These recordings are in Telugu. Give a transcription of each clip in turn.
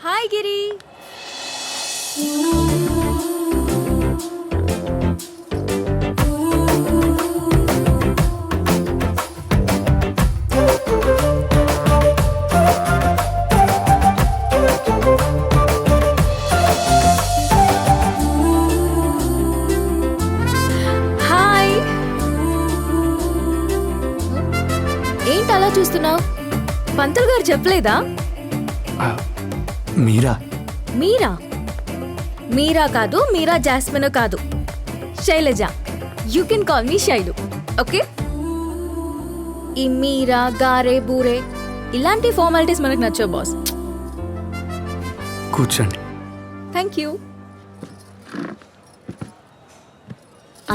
హాయ్ గిరి. హాయ్. ఏంటి అలా చూస్తున్నావు? పంతులు గారు చెప్పలేదా? మీరా? మీరా? మీరా కాదు, మీరా జాస్మిన్ కాదు, Shailaja. You can call me Shailu, okay? ఈ మీరా, గారే, బూరే ఇలాంటి ఫార్మాలిటీస్ మనకు నచ్చవు బాస్. కూర్చోండి. Thank you.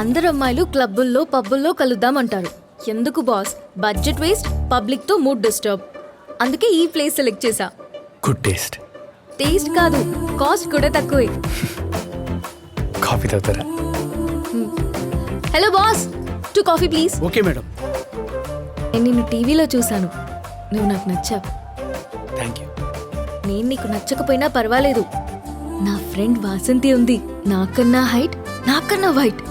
అందరు అమ్మాయిలు క్లబ్బుల్లో పబ్బుల్లో కలుద్దామంటారు. ఎందుకు బాస్? బడ్జెట్ వేస్ట్, పబ్లిక్తో మూడ్ డిస్టర్బ్. అందుకే ఈ ప్లేస్ సెలెక్ట్ చేశా. Good taste. టేస్ట్ కాదు, కాస్ట్ కూడా తక్కువే. కాఫీ తాగుతారా? Hello boss, 2 coffee please. Okay madam. నేను నిన్ను టీవీలో చూశాను. నువ్వు నాకు నచ్చావు. Thank you. నేను నీకు నచ్చకపోయినా పర్వాలేదు. నా ఫ్రెండ్ వాసంతి ఉంది, నాకన్నా హైట్, నాకన్నా వైట్.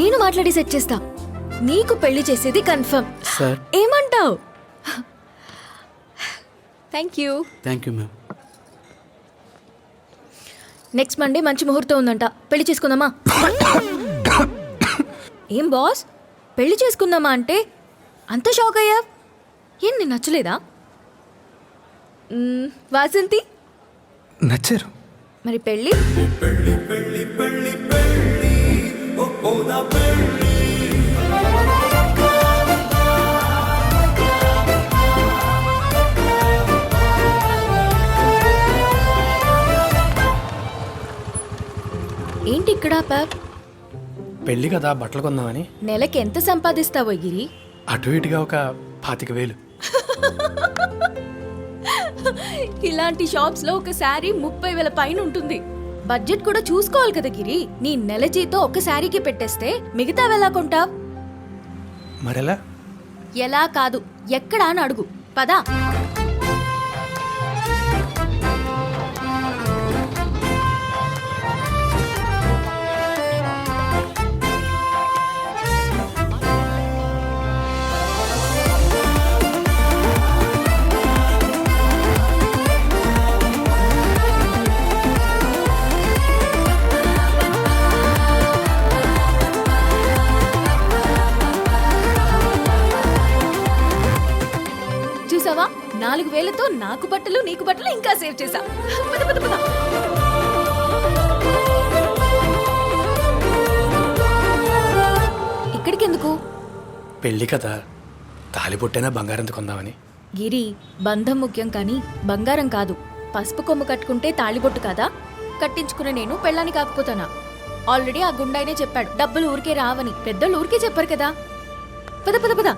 నేను మాట్లాడి సెట్ చేస్తా. నీకు పెళ్లి చేసేది కన్ఫర్మ్. సార్. ఏమంటావు? Thank you. Thank you ma'am. Next Monday మంచి ముహూర్తం ఉందంట. పెళ్లి చేసుకుందామా? ఏం బాస్, పెళ్లి చేసుకుందామా అంటే అంత షాక్ అయ్యా? ఏం నేను నచ్చలేదా? వాసంతి నచ్చారు. మరి పెళ్ళి? ఏంటి ఇక్కడ పాప్? పెళ్ళి కదా, బట్టలు కొందామని. నెలకి ఎంత సంపాదిస్తావో గిరి? అటు ఇటుగా ఒక 25,000. ఇలాంటి షాప్స్ లో ఒక శారీ 30,000 పైన ఉంటుంది. బడ్జెట్ కూడా చూసుకోవాలి కదా గిరి. నీ నెల జీతం ఒక శారీకి పెట్టేస్తే మిగతా ఎలా కొంటావ్? మరెలా? ఎలా కాదు, ఎక్కడా అని అడుగు. పదా. చూసావా, 4,000తో నాకు బట్టలు నీకు బట్టలు ఇంకా సేవ్ చేసా. పద పద పద. ఇక్కడికి ఎందుకు? పెళ్ళి కదా, తాలి పొట్టైనా బంగారంతో కొందామని. గిరి, బంధం ముఖ్యం కానీ బంగారం కాదు. పసుపు కొమ్ము కట్టుకుంటే తాళిబొట్టు కాదా? కట్టించుకున్న నేను పెళ్ళాన్ని కాకపోతానా? ఆల్రెడీ ఆ గుండాయినే చెప్పాడు, డబ్బులు ఊరికే రావని. పెద్దోళ్ళు ఊరికే చెప్పారు కదా. పద పద పద.